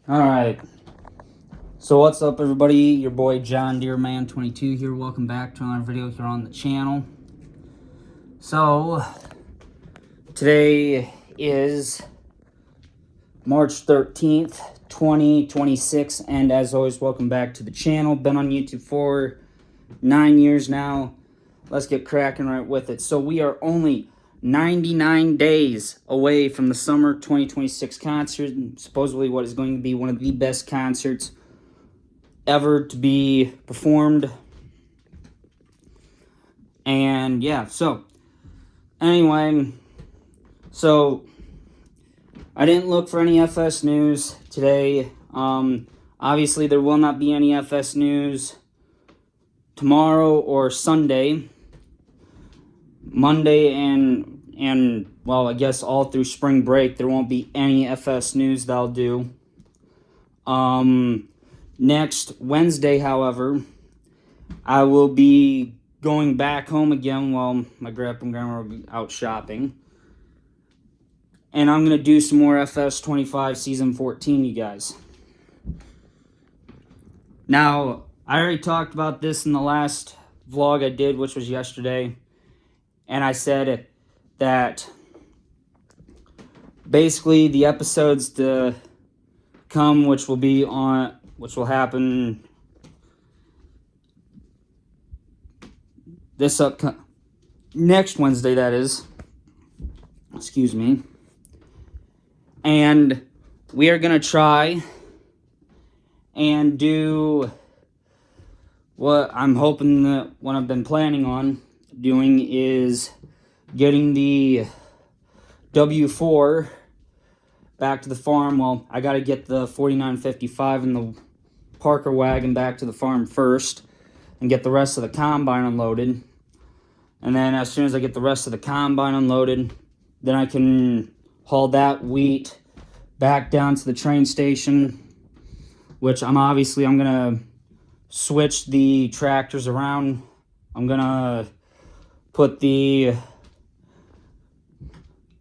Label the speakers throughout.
Speaker 1: Alright, so what's up everybody, your boy John Deere Man 22 here. Welcome back to another video here on the channel. So, today is March 13th, 2026, and as always, welcome back to the channel. Been on YouTube for 9 years now. Let's get cracking right with it. So we are only 99 days away from the summer 2026 concert, supposedly what is going to be one of the best concerts ever to be performed. And yeah, so anyway, so I didn't look for any FS news today. Obviously there will not be any FS news tomorrow or Sunday. Monday and well, I guess all through spring break there won't be any FS news that I'll do. Next Wednesday, however, I will be going back home again while my grandpa and grandma are out shopping. And I'm going to do some more FS 25 Season 14, you guys. Now, I already talked about this in the last vlog I did, which was yesterday. And I said that basically the episodes to come, which will happen this next Wednesday, that is. Excuse me. And we are going to try and do what I'm hoping that what I've been planning on doing is getting the W4 back to the farm. Well, I got to get the 4955 and the Parker wagon back to the farm first and get the rest of the combine unloaded. And then as soon as I get the rest of the combine unloaded, then I can haul that wheat back down to the train station, which I'm going to switch the tractors around. I'm going to put the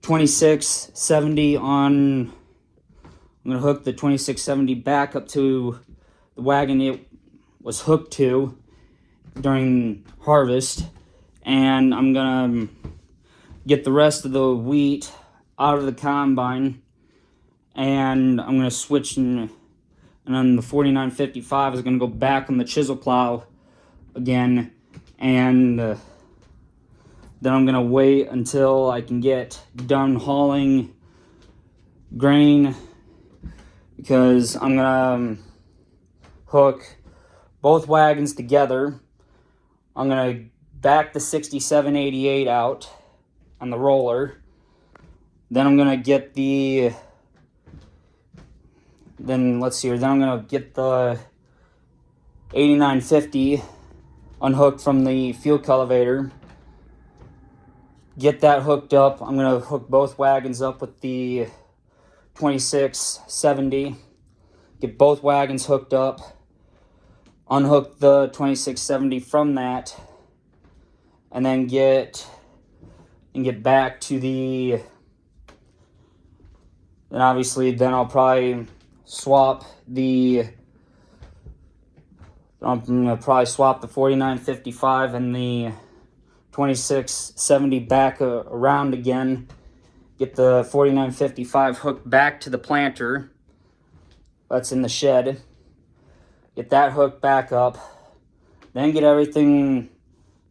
Speaker 1: 2670 on. I'm going to hook the 2670 back up to the wagon it was hooked to during harvest, and I'm going to get the rest of the wheat out of the combine, and I'm going to switch, and then the 4955 is going to go back on the chisel plow again, and then I'm going to wait until I can get done hauling grain, because I'm going to hook both wagons together. I'm going to back the 6788 out on the roller. Then I'm going to get the... Then I'm going to get the 8950 unhooked from the fuel cultivator. Get that hooked up. I'm going to hook both wagons up with the 2670. Get both wagons hooked up. Unhook the 2670 from that. And then get back to the... Then obviously, then I'll probably swap the... I'm going to probably swap the 4955 and the 2670 back around again. Get the 4955 hooked back to the planter that's in the shed. Get that hooked back up. Then get everything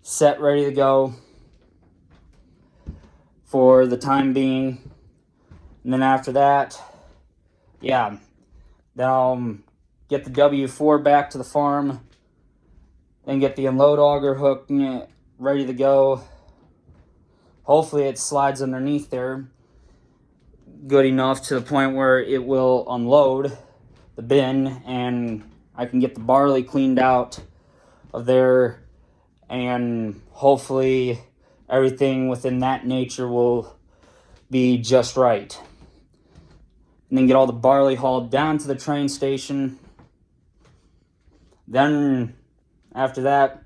Speaker 1: set, ready to go for the time being. And then after that, yeah, then I'll get the W4 back to the farm. Then get the unload auger hooked ready to go. Hopefully it slides underneath there good enough to the point where it will unload the bin and I can get the barley cleaned out of there, and hopefully everything within that nature will be just right. And then get all the barley hauled down to the train station. Then after that,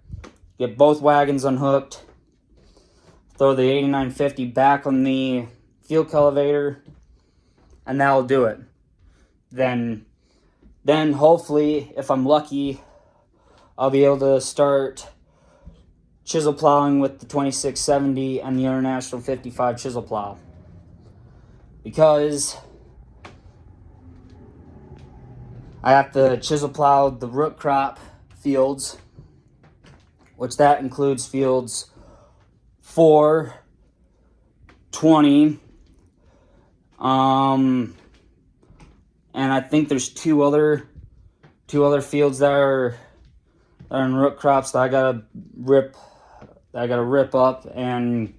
Speaker 1: get both wagons unhooked. Throw the 8950 back on the fuel cultivator, and that'll do it. Then then hopefully, if I'm lucky, I'll be able to start chisel plowing with the 2670 and the International 55 chisel plow. Because I have to chisel plow the root crop fields, which that includes fields 4, 20, and I think there's two other fields that are in root crops that I gotta rip up and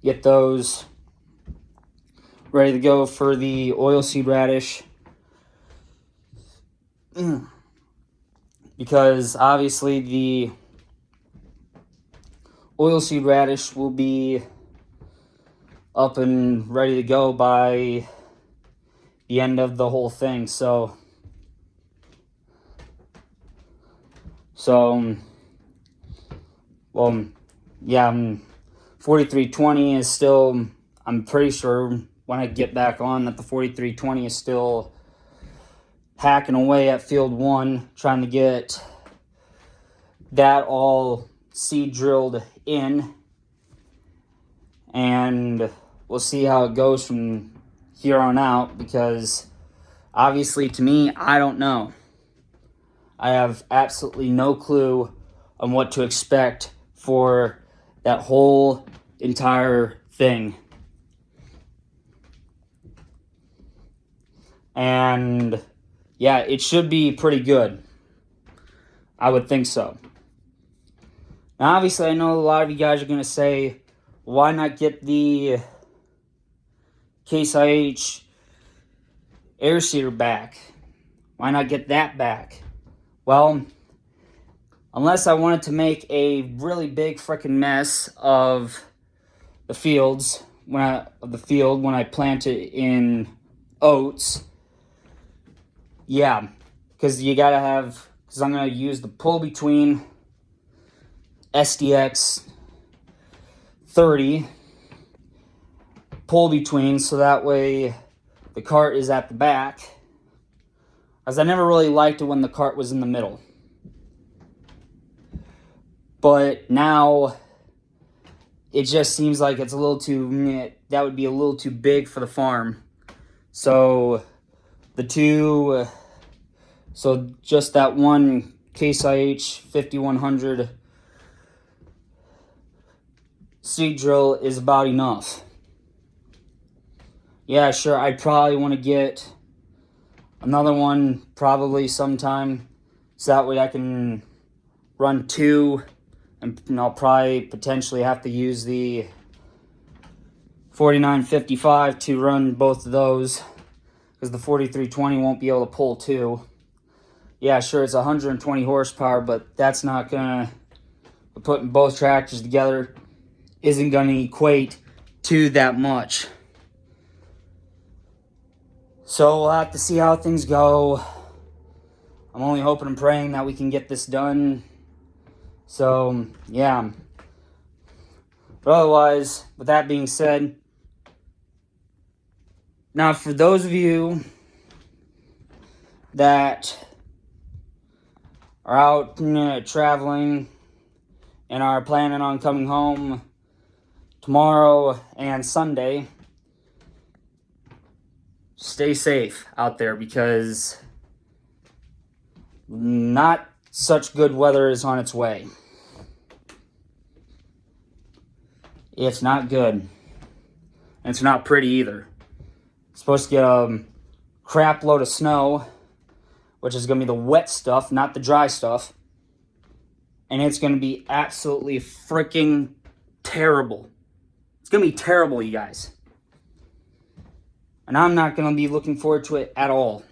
Speaker 1: get those ready to go for the oilseed radish. Because obviously the oilseed radish will be up and ready to go by the end of the whole thing. So well, yeah, 4320 is still, I'm pretty sure when I get back on that the 4320 is still hacking away at field 1, trying to get that all seed drilled in, and we'll see how it goes from here on out, because obviously to me, I don't know. I have absolutely no clue on what to expect for that whole entire thing. And yeah, it should be pretty good. I would think so. Now, obviously, I know a lot of you guys are going to say, why not get the Case IH air seeder back? Why not get that back? Well, unless I wanted to make a really big freaking mess of the fields when I plant it in oats. Yeah, because I'm going to use the pull between SDX 30 pull between, so that way the cart is at the back, as I never really liked it when the cart was in the middle. But now it just seems like it's a little too, that would be a little too big for the farm. So just that one Case IH 5100 seed drill is about enough. Yeah, sure, I'd probably want to get another one probably sometime, so that way I can run 2, and I'll probably potentially have to use the 4955 to run both of those, because the 4320 won't be able to pull 2. Yeah, sure, it's 120 horsepower, but that's not gonna, putting both tractors together isn't gonna equate to that much. So we'll have to see how things go. I'm only hoping and praying that we can get this done. So, yeah. But otherwise, with that being said, now for those of you that are out traveling and are planning on coming home tomorrow and Sunday, stay safe out there, because not such good weather is on its way. It's not good. And it's not pretty either. It's supposed to get a crap load of snow, which is going to be the wet stuff, not the dry stuff. And it's going to be absolutely freaking terrible. It's going to be terrible, you guys. And I'm not going to be looking forward to it at all.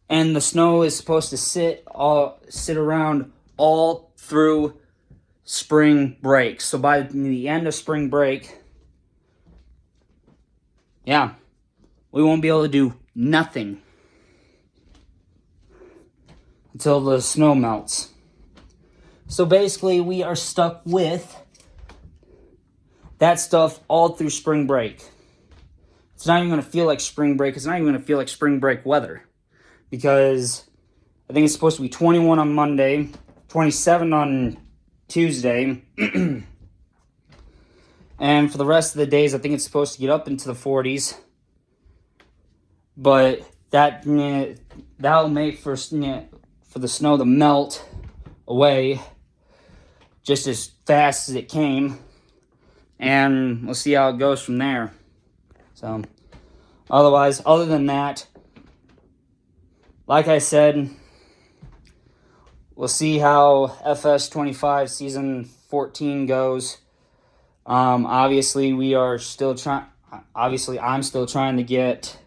Speaker 1: And the snow is supposed to sit around all through spring break. So by the end of spring break, yeah, we won't be able to do nothing until the snow melts. So basically, we are stuck with that stuff all through spring break. It's not even going to feel like spring break. It's not even going to feel like spring break weather. because I think it's supposed to be 21 on Monday, 27 on Tuesday, and for the rest of the days, I think it's supposed to get up into the 40s. But that'll make for the snow to melt away just as fast as it came, and we'll see how it goes from there. So, other than that, like I said, we'll see how FS25 season 14 goes. Obviously, I'm still trying to get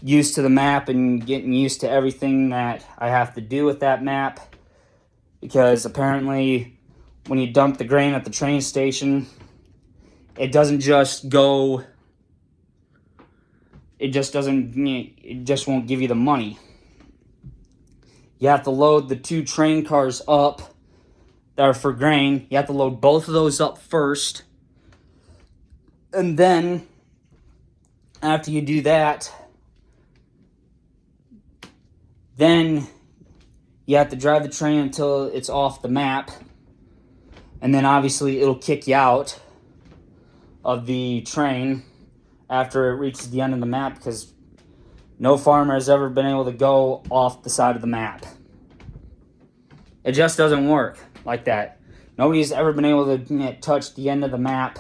Speaker 1: used to the map and getting used to everything that I have to do with that map, because apparently when you dump the grain at the train station, it just won't give you the money. You have to load the 2 train cars up that are for grain. You have to load both of those up first, and then after you do that, then you have to drive the train until it's off the map, and then obviously it'll kick you out of the train after it reaches the end of the map, because no farmer has ever been able to go off the side of the map. It just doesn't work like that. Nobody's ever been able to touch the end of the map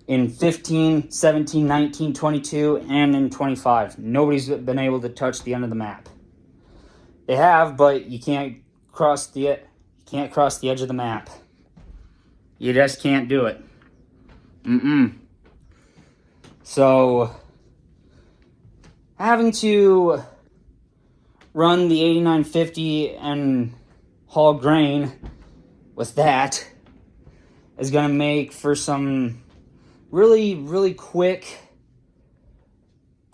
Speaker 1: in 15, 17, 19, 22, and in 25. Nobody's been able to touch the end of the map. They have, but you can't cross the edge of the map. You just can't do it. So, having to run the 8950 and haul grain with that is going to make for some really, really quick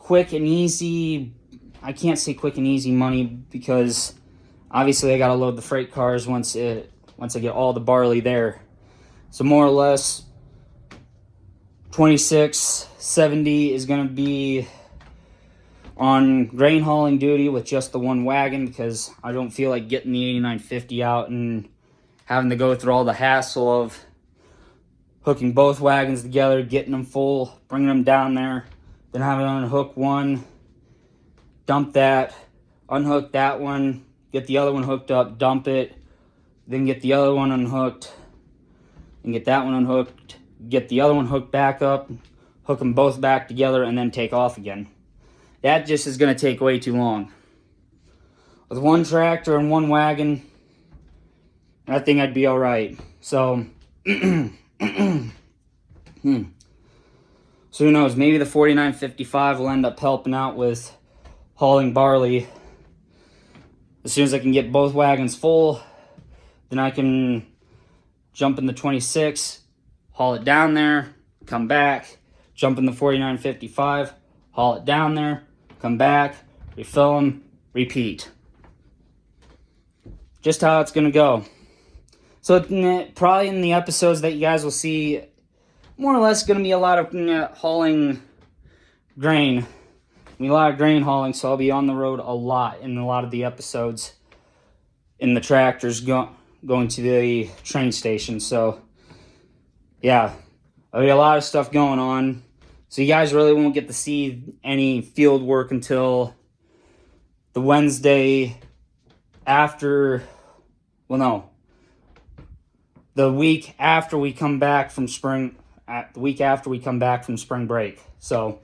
Speaker 1: and easy. I can't say quick and easy money, because obviously I got to load the freight cars once I get all the barley there. So more or less, 2670 is going to be on grain hauling duty with just the 1 wagon, because I don't feel like getting the 8950 out and having to go through all the hassle of hooking both wagons together, getting them full, bringing them down there, then having to unhook one, dump that, unhook that one, get the other one hooked up, dump it, then get the other one unhooked, and get that one unhooked, get the other one hooked back up, hook them both back together, and then take off again. That just is going to take way too long. With 1 tractor and 1 wagon, I think I'd be all right. So, so who knows? Maybe the 4955 will end up helping out with hauling barley. As soon as I can get both wagons full, then I can jump in the 26, haul it down there, come back, jump in the 4955, haul it down there, come back, refill them, repeat. Just how it's going to go. So probably in the episodes that you guys will see, more or less going to be a lot of hauling grain. A lot of grain hauling, so I'll be on the road a lot in a lot of the episodes in the tractors going to the train station. So, yeah, there'll be a lot of stuff going on. So you guys really won't get to see any field work until the Wednesday after, the week after we come back from spring break. So,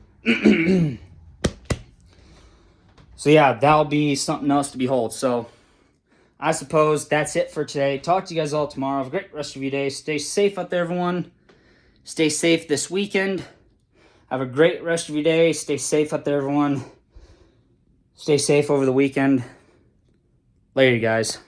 Speaker 1: so yeah, that'll be something else to behold. So, I suppose that's it for today. Talk to you guys all tomorrow. Have a great rest of your day. Stay safe out there, everyone. Stay safe this weekend. Have a great rest of your day. Stay safe out there, everyone. Stay safe over the weekend. Later, guys.